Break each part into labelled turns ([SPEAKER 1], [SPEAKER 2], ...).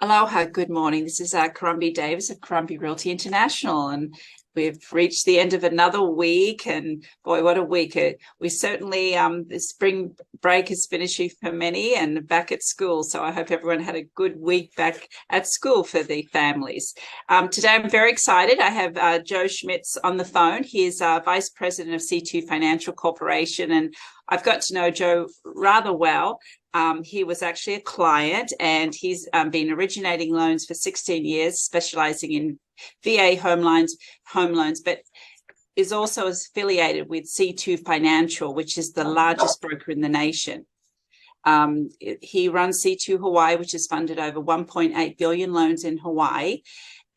[SPEAKER 1] Aloha, good morning. This is Caron Davis of Caron Realty International, and we've reached the end of another week. And boy, what a week! We certainly the spring break is finishing for many, and back at school. So I hope everyone had a good week back at school for the families. Today, I'm very excited. I have Joe Schmitz on the phone. He's Vice President of C2 Financial Corporation, and I've got to know Joe rather well. He was actually a client, and he's been originating loans for 16 years, specializing in VA home loans, but is also affiliated with C2 Financial, which is the largest broker in the nation. He runs C2 Hawaii, which has funded over 1.8 billion loans in Hawaii.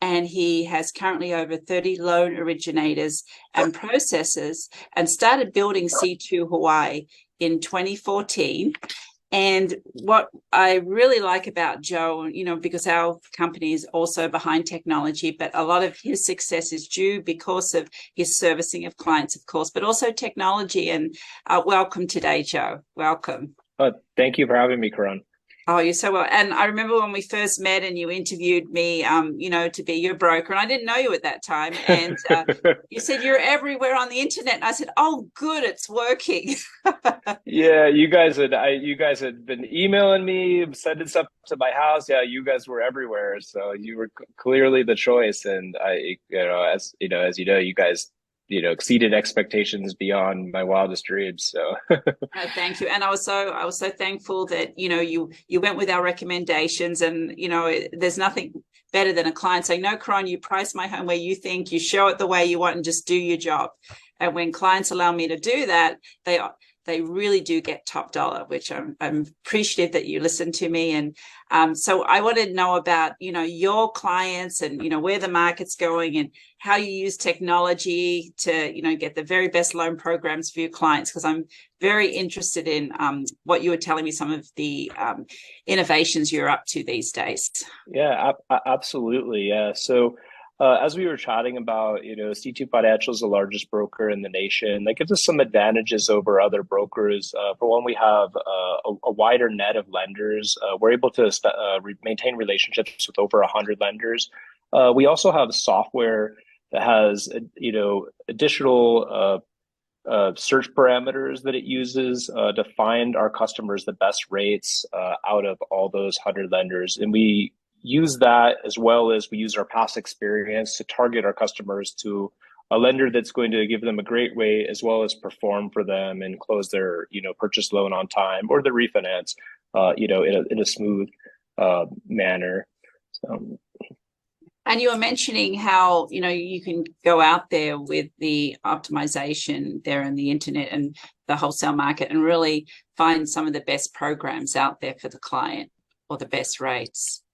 [SPEAKER 1] And he has currently over 30 loan originators and processors, and started building C2 Hawaii in 2014. And what I really like about Joe, because our company is also behind technology, but a lot of his success is due because of his servicing of clients, of course, but also technology. And welcome today, Joe. Welcome.
[SPEAKER 2] Thank you for having me, Caron.
[SPEAKER 1] Oh, you're so well. And I remember when we first met and you interviewed me, to be your broker. And I didn't know you at that time. And you said you're everywhere on the internet. And I said, oh, good, it's working.
[SPEAKER 2] Yeah, you guys had been emailing me, sending stuff to my house. Yeah, you guys were everywhere. So you were clearly the choice. And as you know, you guys, exceeded expectations beyond my wildest dreams. So
[SPEAKER 1] No, thank you. And I was so thankful that, you went with our recommendations, and, there's nothing better than a client saying, no, Caron, you price my home where you think, you show it the way you want, and just do your job. And when clients allow me to do that, they really do get top dollar, which I'm appreciative that you listened to me. And so I wanted to know about, your clients, and, where the market's going, and how you use technology to, get the very best loan programs for your clients, because I'm very interested in what you were telling me, some of the innovations you're up to these days.
[SPEAKER 2] yeah, absolutely. Yeah. So as we were chatting about, C2 Financial is the largest broker in the nation. That gives us some advantages over other brokers. For one, we have a wider net of lenders. We're able to maintain relationships with over 100 lenders. We also have software that has, additional search parameters that it uses to find our customers the best rates out of all those 100 lenders. And we use that, as well as we use our past experience to target our customers to a lender that's going to give them a great rate, as well as perform for them and close their purchase loan on time, or the refinance in a smooth manner. So,
[SPEAKER 1] And you were mentioning how, you can go out there with the optimization there in the internet and the wholesale market, and really find some of the best programs out there for the client, or the best rates.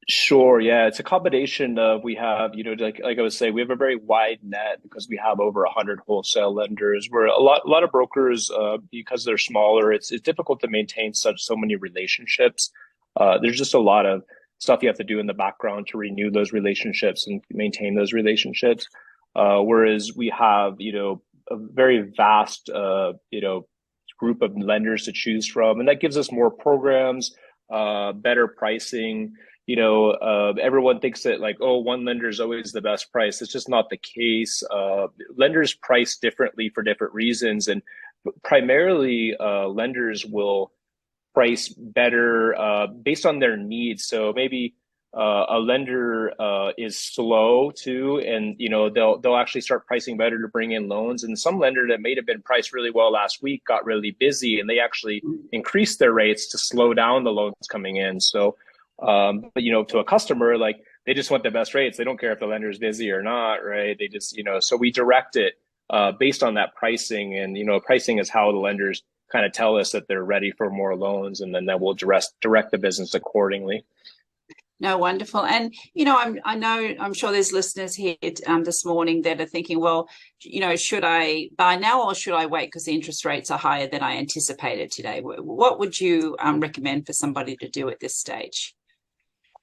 [SPEAKER 2] sure, yeah, it's a combination of, we have, like I was saying, we have a very wide net because we have over 100 wholesale lenders. Where a lot of brokers, because they're smaller, it's difficult to maintain so many relationships. There's just a lot of stuff you have to do in the background to renew those relationships and maintain those relationships. Whereas we have, a very vast, group of lenders to choose from, and that gives us more programs, better pricing. Everyone thinks that, like, oh, one lender is always the best price. It's just not the case. Lenders price differently for different reasons, and primarily lenders will price better based on their needs. So maybe a lender is slow too, and they'll actually start pricing better to bring in loans. And some lender that may have been priced really well last week got really busy, and they actually increased their rates to slow down the loans coming in. So but to a customer, like, they just want the best rates. They don't care if the lender is busy or not, right? They just, so we direct it based on that pricing. And pricing is how the lenders kind of tell us that they're ready for more loans, and then that will direct the business accordingly.
[SPEAKER 1] No, wonderful. And, I'm sure there's listeners here this morning that are thinking, well, should I buy now, or should I wait because the interest rates are higher than I anticipated today? What would you recommend for somebody to do at this stage?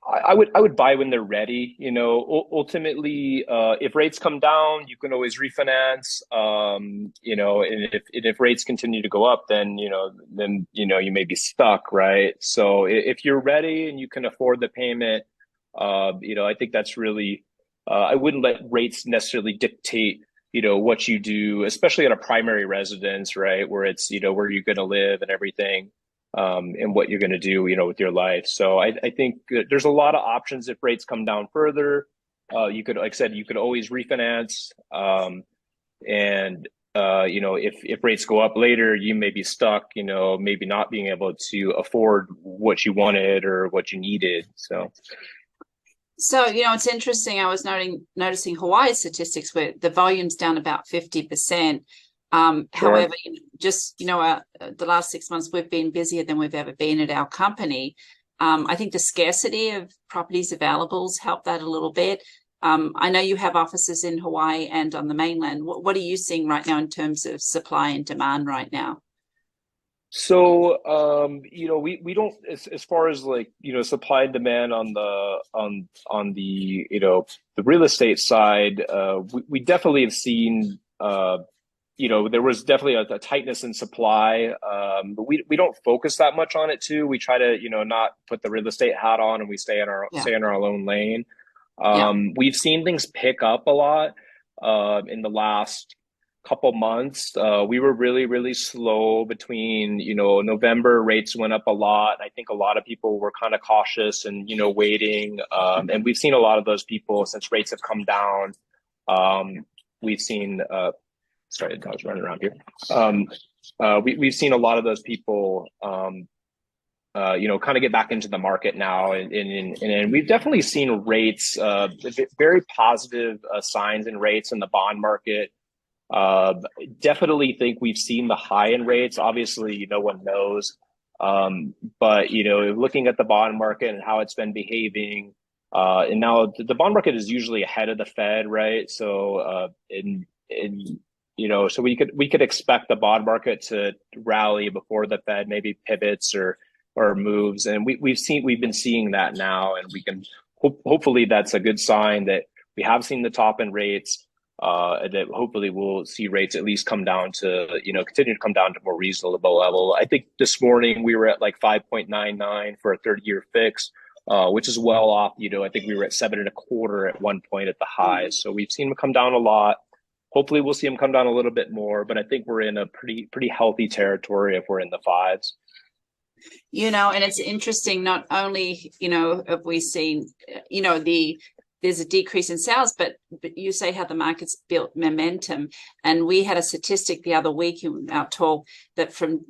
[SPEAKER 2] I would buy when they're ready. Ultimately, if rates come down, you can always refinance. And if rates continue to go up, then you may be stuck, right? So if you're ready and you can afford the payment, I think that's really, I wouldn't let rates necessarily dictate, what you do, especially at a primary residence, right? Where it's, where you're going to live and everything, and what you're going to do, with your life. So I think there's a lot of options if rates come down further. You could, like I said, you could always refinance. And if rates go up later, you may be stuck, maybe not being able to afford what you wanted or what you needed.
[SPEAKER 1] So, it's interesting. I was noticing Hawaii statistics where the volume's down about 50%.
[SPEAKER 2] Sure.
[SPEAKER 1] However, the last 6 months we've been busier than we've ever been at our company. I think the scarcity of properties available has helped that a little bit. I know you have offices in Hawaii and on the mainland. What are you seeing right now in terms of supply and demand right now?
[SPEAKER 2] So, we don't, as far as like, supply and demand on the, the real estate side, we definitely have seen, there was definitely a tightness in supply. But we don't focus that much on it too. We try to, not put the real estate hat on, and we
[SPEAKER 1] Yeah.
[SPEAKER 2] stay in our own lane.
[SPEAKER 1] Yeah.
[SPEAKER 2] We've seen things pick up a lot, in the last couple months. We were really, really slow between, November rates went up a lot. I think a lot of people were kind of cautious and, waiting. And we've seen a lot of those people since rates have come down. We've seen, sorry, the dog's running around here. We've seen a lot of those people, kind of get back into the market now. And we've definitely seen rates, very positive signs in rates in the bond market. Definitely think we've seen the high in rates. Obviously, no one knows. But, looking at the bond market and how it's been behaving, and now the bond market is usually ahead of the Fed, right? So, so we could expect the bond market to rally before the Fed maybe pivots or moves. And we've been seeing that now, and we can hopefully that's a good sign that we have seen the top in rates. That hopefully we'll see rates at least come down to, continue to come down to more reasonable level. I think this morning we were at like 5.99 for a 30-year fix, which is well off. I think we were at 7.25 at one point at the highs. So we've seen them come down a lot. Hopefully we'll see them come down a little bit more, but I think we're in a pretty healthy territory if we're in the fives.
[SPEAKER 1] And it's interesting, not only, have we seen, there's a decrease in sales, but you say how the market's built momentum. And we had a statistic the other week in our talk that from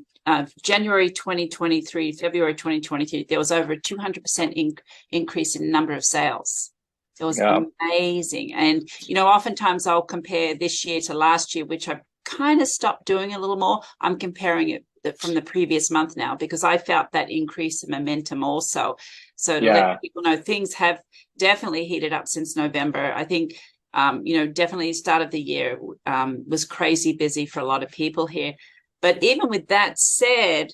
[SPEAKER 1] January 2023, February 2023, there was over a 200% increase in number of sales. It was amazing. And, oftentimes I'll compare this year to last year, which I've kind of stopped doing a little more. I'm comparing it from the previous month now because I felt that increase in momentum also. So to let people know, things have definitely heated up since November. I think, definitely the start of the year was crazy busy for a lot of people here. But even with that said,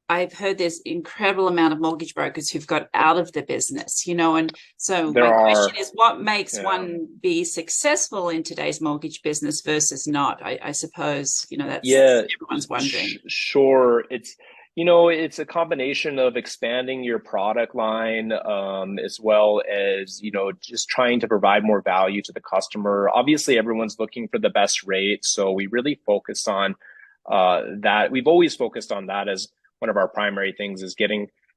[SPEAKER 1] I've heard there's incredible amount of mortgage brokers who've got out of the business, and so my question is, what makes one be successful in today's mortgage business versus not? I suppose, that's everyone's wondering.
[SPEAKER 2] Sure. It's a combination of expanding your product line, as well as, just trying to provide more value to the customer. Obviously, everyone's looking for the best rate. So we really focus on that. We've always focused on that as one of our primary things is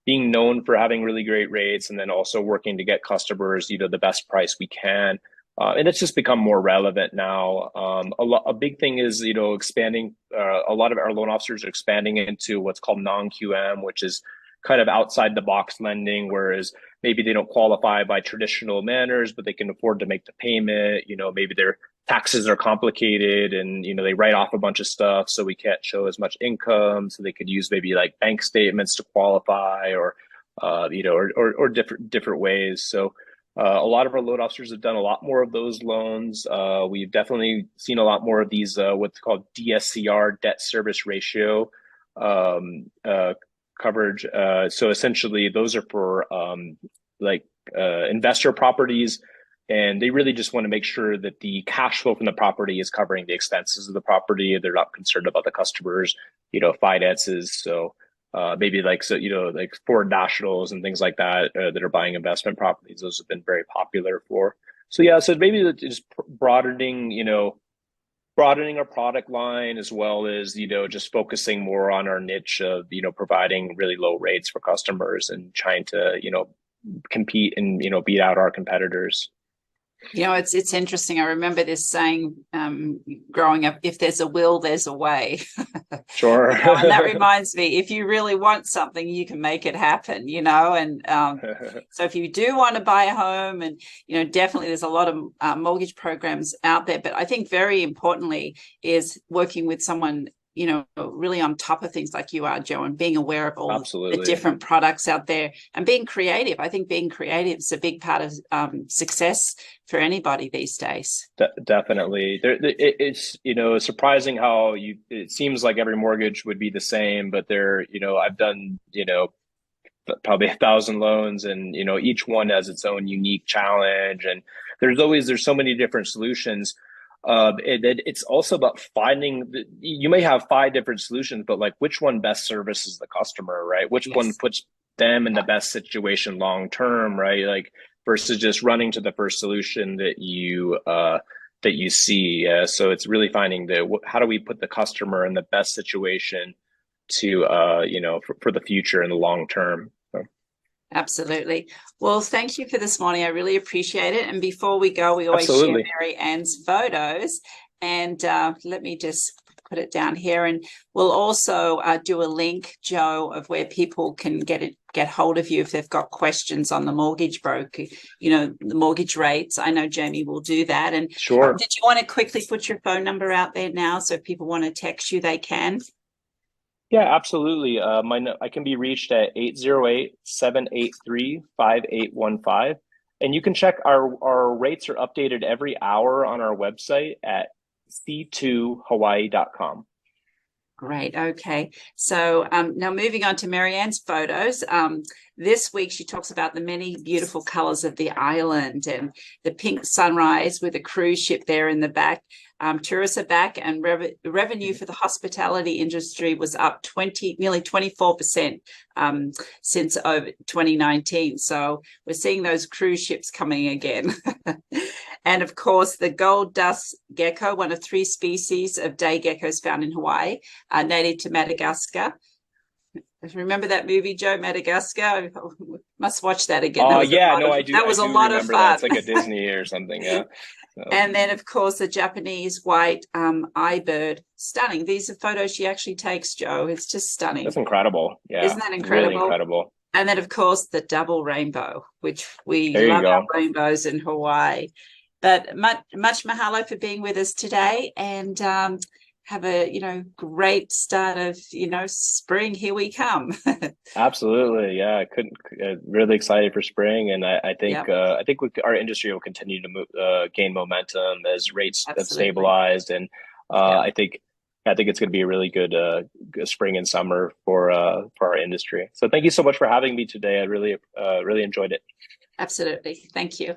[SPEAKER 2] being known for having really great rates, and then also working to get customers, the best price we can. And it's just become more relevant now. A big thing is, expanding. A lot of our loan officers are expanding into what's called non-QM, which is kind of outside the box lending, whereas maybe they don't qualify by traditional manners, but they can afford to make the payment. Maybe their taxes are complicated and, they write off a bunch of stuff. So we can't show as much income. So they could use maybe like bank statements to qualify or different ways. So a lot of our loan officers have done a lot more of those loans. We've definitely seen a lot more of these, what's called DSCR, debt service ratio, coverage. So essentially those are for investor properties, and they really just want to make sure that the cash flow from the property is covering the expenses of the property. They're not concerned about the customers, finances. So maybe like, so, like foreign nationals and things like that that are buying investment properties. Those have been very popular for. So yeah, so maybe just broadening our product line, as well as, just focusing more on our niche of, providing really low rates for customers and trying to, compete and, beat out our competitors.
[SPEAKER 1] It's interesting. I remember this saying growing up: if there's a will, there's a way.
[SPEAKER 2] Sure.
[SPEAKER 1] And that reminds me, if you really want something, you can make it happen. And so if you do want to buy a home, and definitely there's a lot of mortgage programs out there, but I think very importantly is working with someone really on top of things like you are, Joe, and being aware of all the different products out there and being creative. I think being creative is a big part of success for anybody these days.
[SPEAKER 2] Definitely. It's, surprising how it seems like every mortgage would be the same, but I've done, probably 1,000 loans, and, each one has its own unique challenge. And there's so many different solutions. It's also about finding you may have 5 different solutions, but like which one best services the customer, right? Which one puts them in the best situation long term, right? Like versus just running to the first solution that you see. So it's really finding how do we put the customer in the best situation to for the future and the long term.
[SPEAKER 1] Absolutely. Well, thank you for this morning. I really appreciate it. And before we go, we always
[SPEAKER 2] Absolutely.
[SPEAKER 1] share Mary Ann's photos. And let me just put it down here. And we'll also do a link, Joe, of where people can get hold of you if they've got questions on the mortgage broker, the mortgage rates. I know Jamie will do that. And
[SPEAKER 2] sure.
[SPEAKER 1] Did you want to quickly put your phone number out there now so if people want to text you, they can?
[SPEAKER 2] Yeah, absolutely. I can be reached at 808-783-5815. And you can check our rates are updated every hour on our website at c2hawaii.com.
[SPEAKER 1] Great. Okay. So now moving on to Mary Ann's photos. This week she talks about the many beautiful colors of the island and the pink sunrise with a cruise ship there in the back. Tourists are back, and revenue for the hospitality industry was up nearly 24% since over 2019. So we're seeing those cruise ships coming again. And of course, the gold dust gecko, one of 3 species of day geckos found in Hawaii, native to Madagascar. Remember that movie, Joe, Madagascar? I must watch that again.
[SPEAKER 2] Oh, yeah, no, I do.
[SPEAKER 1] That was
[SPEAKER 2] a
[SPEAKER 1] lot of fun.
[SPEAKER 2] It's like a Disney or something, yeah. So.
[SPEAKER 1] And then, of course, the Japanese white eye-bird. Stunning. These are photos she actually takes, Joe. It's just stunning.
[SPEAKER 2] That's incredible. Yeah.
[SPEAKER 1] Isn't that incredible?
[SPEAKER 2] Really incredible.
[SPEAKER 1] And then, of course, the double rainbow, which we love our rainbows in Hawaii. But much mahalo for being with us today, and have a great start of spring. Here we come.
[SPEAKER 2] Absolutely, yeah. I couldn't really excited for spring, and I think our industry will continue to gain momentum as rates have stabilized, and I think it's going to be a really good spring and summer for our industry. So thank you so much for having me today. I really enjoyed it.
[SPEAKER 1] Absolutely, thank you.